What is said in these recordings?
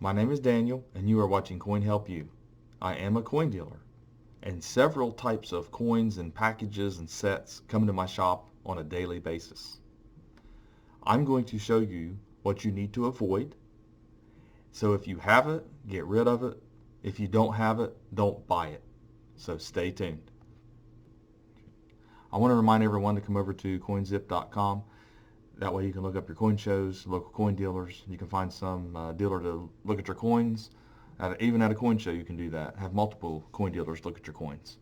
My name is Daniel, and you are watching Coin Help You. I am a coin dealer, and several types of coins and packages and sets come into my shop on a daily basis. I'm going to show you what you need to avoid. So if you have it, get rid of it. If you don't have it, don't buy it. So stay tuned. I want to remind everyone to come over to coinzip.com. That way you can look up your coin shows, local coin dealers. You can find some dealer to look at your coins. Even at a coin show you can do that. Have multiple coin dealers look at your coins.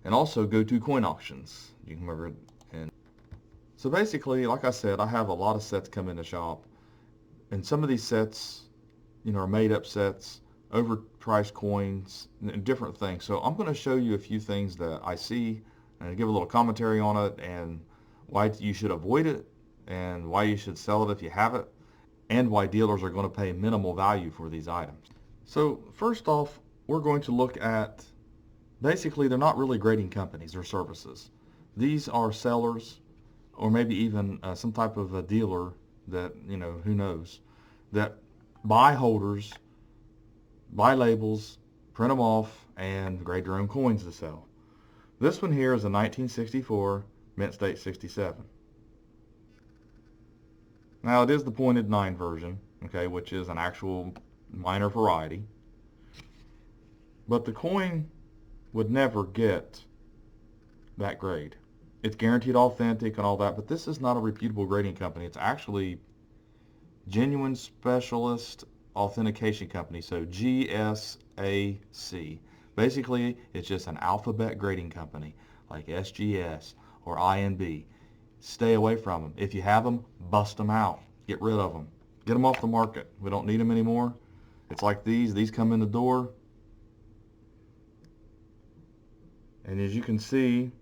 And also go to coin auctions. You can come over and so basically, like I said, I have a lot of sets come in the shop. And some of these sets, are made up sets, overpriced coins, and different things. So I'm going to show you a few things that I see and give a little commentary on it and why you should avoid it and why you should sell it if you have it, and why dealers are going to pay minimal value for these items. So first off, we're going to look at, basically they're not really grading companies or services. These are sellers, or maybe even some type of a dealer that, who knows, that buy holders, buy labels, print them off, and grade their own coins to sell. This one here is a 1964 mint state 67. Now it is the pointed 9 version, okay, which is an actual minor variety. But the coin would never get that grade. It's guaranteed authentic and all that, but this is not a reputable grading company. It's actually Genuine Specialist Authentication Company, so GSAC. Basically, it's just an alphabet grading company like SGS or INB. Stay away from them. If you have them, bust them out. Get rid of them. Get them off the market. We don't need them anymore. It's like these. These come in the door. And as you can see,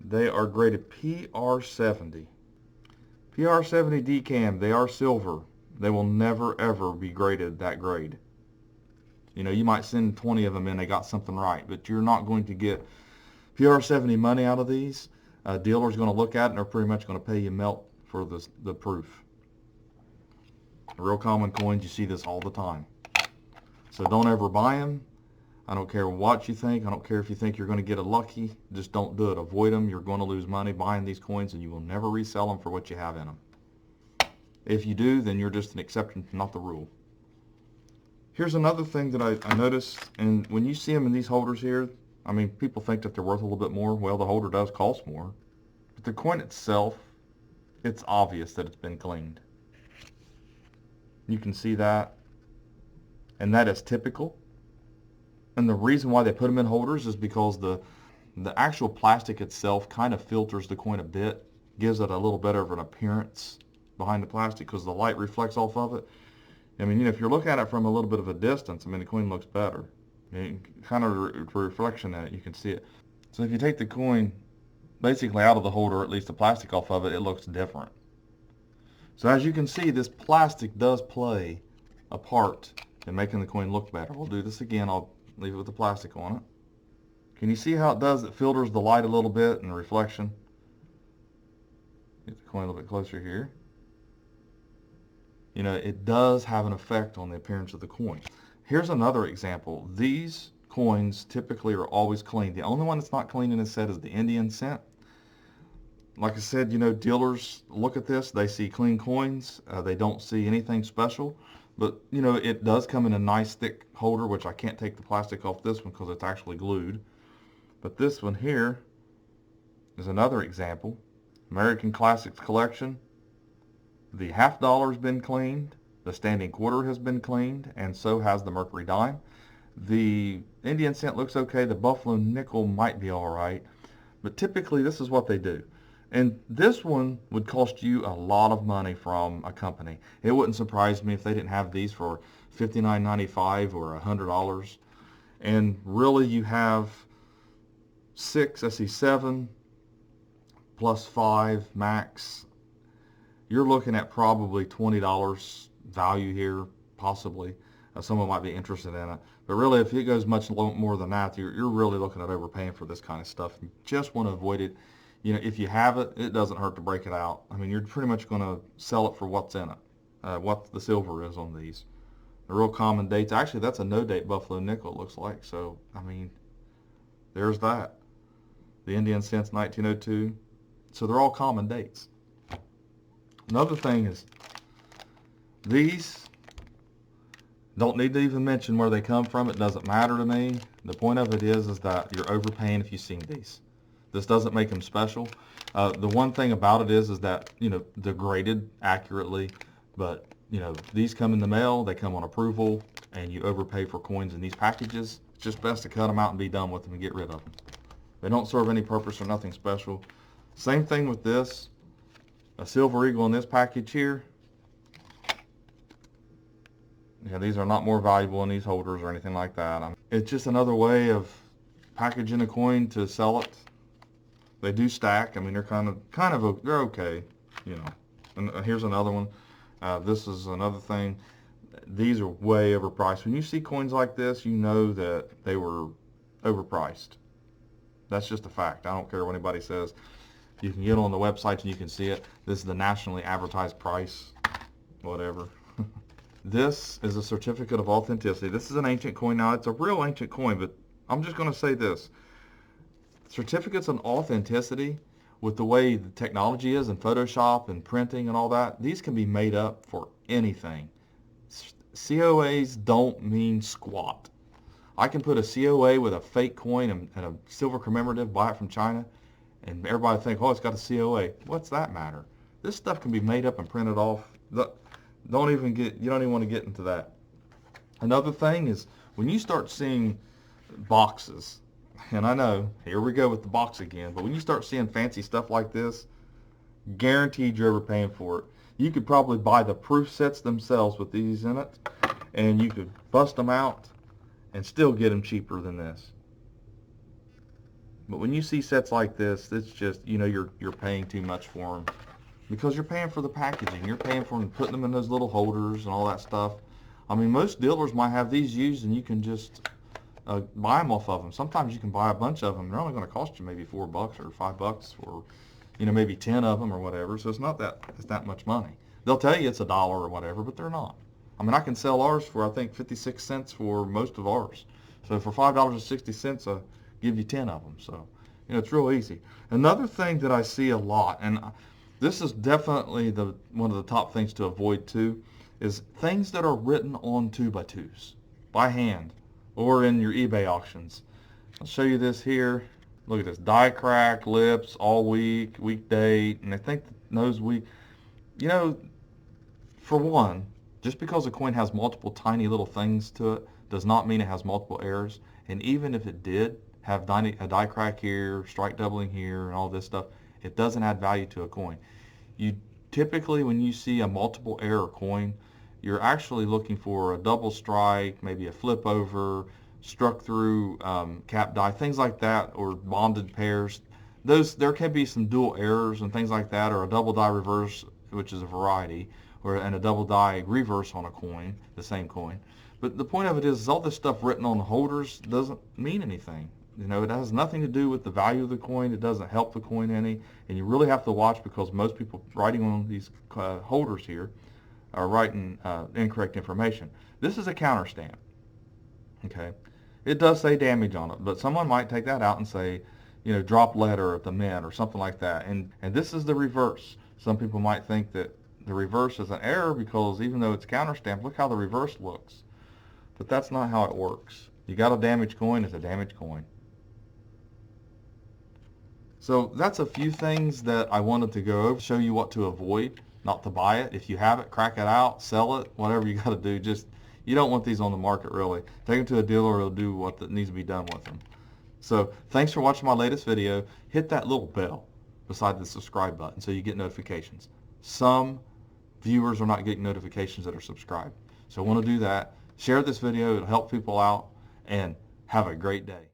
they are graded PR70. PR70 DCAM, they are silver. They will never ever be graded that grade. You might send 20 of them in, they got something right, but you're not going to get PR70 money out of these. A dealer's going to look at it and they're pretty much going to pay you melt for the proof. Real common coins, you see this all the time. So don't ever buy them. I don't care what you think. I don't care if you think you're going to get a lucky. Just don't do it. Avoid them. You're going to lose money buying these coins, and you will never resell them for what you have in them. If you do, then you're just an exception, not the rule. Here's another thing that I noticed, and when you see them in these holders here, people think that they're worth a little bit more. Well, the holder does cost more. But the coin itself, it's obvious that it's been cleaned. You can see that. And that is typical. And the reason why they put them in holders is because the actual plastic itself kind of filters the coin a bit, gives it a little better of an appearance behind the plastic because the light reflects off of it. If you're looking at it from a little bit of a distance, the coin looks better. Kind of reflection in it, you can see it. So if you take the coin basically out of the holder, or at least the plastic off of it, it looks different. So as you can see, this plastic does play a part in making the coin look better. We'll do this again. I'll leave it with the plastic on it. Can you see how it does? It filters the light a little bit and the reflection. Get the coin a little bit closer here. It does have an effect on the appearance of the coin. Here's another example. These coins typically are always clean. The only one that's not clean in this set is the Indian cent. Like I said, dealers look at this, they see clean coins, they don't see anything special, but it does come in a nice thick holder, which I can't take the plastic off this one because it's actually glued. But this one here is another example. American Classics Collection. The half dollar has been cleaned, the standing quarter has been cleaned, and so has the Mercury dime. The Indian cent looks okay, the Buffalo nickel might be alright, but typically this is what they do. And this one would cost you a lot of money from a company. It wouldn't surprise me if they didn't have these for $59.95 or $100. And really you have 7 plus 5 max. You're looking at probably $20 value here, possibly. Someone might be interested in it. But really, if it goes much more than that, you're really looking at overpaying for this kind of stuff. You just want to avoid it. If you have it, it doesn't hurt to break it out. You're pretty much going to sell it for what's in it, what the silver is on these. The real common dates. Actually, that's a no-date Buffalo nickel, it looks like. So, I mean, there's that. The Indian cents, 1902. So they're all common dates. Another thing is, these don't need to even mention where they come from. It doesn't matter to me. The point of it is that you're overpaying if you've seen these. This doesn't make them special. The one thing about it is that, they're graded accurately, but, these come in the mail, they come on approval, and you overpay for coins in these packages. It's just best to cut them out and be done with them and get rid of them. They don't serve any purpose or nothing special. Same thing with this. A Silver Eagle in this package here. Yeah, these are not more valuable in these holders or anything like that. It's just another way of packaging a coin to sell it. They do stack. I mean, they're they're okay, And here's another one. This is another thing. These are way overpriced. When you see coins like this, you know that they were overpriced. That's just a fact. I don't care what anybody says. You can get on the website and you can see it. This is the nationally advertised price, whatever. This is a certificate of authenticity. This is an ancient coin. Now, it's a real ancient coin, but I'm just going to say this. Certificates of authenticity, with the way the technology is in Photoshop and printing and all that, these can be made up for anything. COAs don't mean squat. I can put a COA with a fake coin and a silver commemorative, buy it from China, and everybody think, oh, it's got a COA. What's that matter? This stuff can be made up and printed off. You don't even want to get into that. Another thing is when you start seeing boxes, and I know, here we go with the box again, but when you start seeing fancy stuff like this, guaranteed you're overpaying for it. You could probably buy the proof sets themselves with these in it, and you could bust them out and still get them cheaper than this. But when you see sets like this, it's just, you're paying too much for them. Because you're paying for the packaging. You're paying for them, putting them in those little holders and all that stuff. I mean, most dealers might have these used and you can just buy them off of them. Sometimes you can buy a bunch of them. They're only going to cost you maybe $4 or $5 for, maybe 10 of them or whatever. So it's that much money. They'll tell you it's $1 or whatever, but they're not. I mean, I can sell ours for, I think, 56 cents for most of ours. So for $5.60, I'll give you 10 of them. So, it's real easy. Another thing that I see a lot, and this is definitely one of the top things to avoid too, is things that are written on 2x2s by hand or in your eBay auctions. I'll show you this here. Look at this. Die crack, lips, all week, week date, and I think the nose week. For one, just because a coin has multiple tiny little things to it does not mean it has multiple errors. And even if it did have a die crack here, strike doubling here, and all this stuff, it doesn't add value to a coin. You typically, when you see a multiple error coin, you're actually looking for a double strike, maybe a flip over, struck through cap die, things like that, or bonded pairs. There can be some dual errors and things like that, or a double die reverse, which is a variety, and a double die reverse on a coin, the same coin. But the point of it is all this stuff written on the holders doesn't mean anything. It has nothing to do with the value of the coin. It doesn't help the coin any. And you really have to watch, because most people writing on these holders here are writing incorrect information. This is a counter stamp. Okay. It does say damage on it, but someone might take that out and say, drop letter at the mint or something like that. And this is the reverse. Some people might think that the reverse is an error because even though it's counter stamped, look how the reverse looks. But that's not how it works. You got a damaged coin, it's a damaged coin. So that's a few things that I wanted to go over, show you what to avoid, not to buy it. If you have it, crack it out, sell it, whatever you got to do. You don't want these on the market, really. Take them to a dealer, it'll do what needs to be done with them. So thanks for watching my latest video. Hit that little bell beside the subscribe button so you get notifications. Some viewers are not getting notifications that are subscribed. So I want to do that. Share this video, it'll help people out, and have a great day.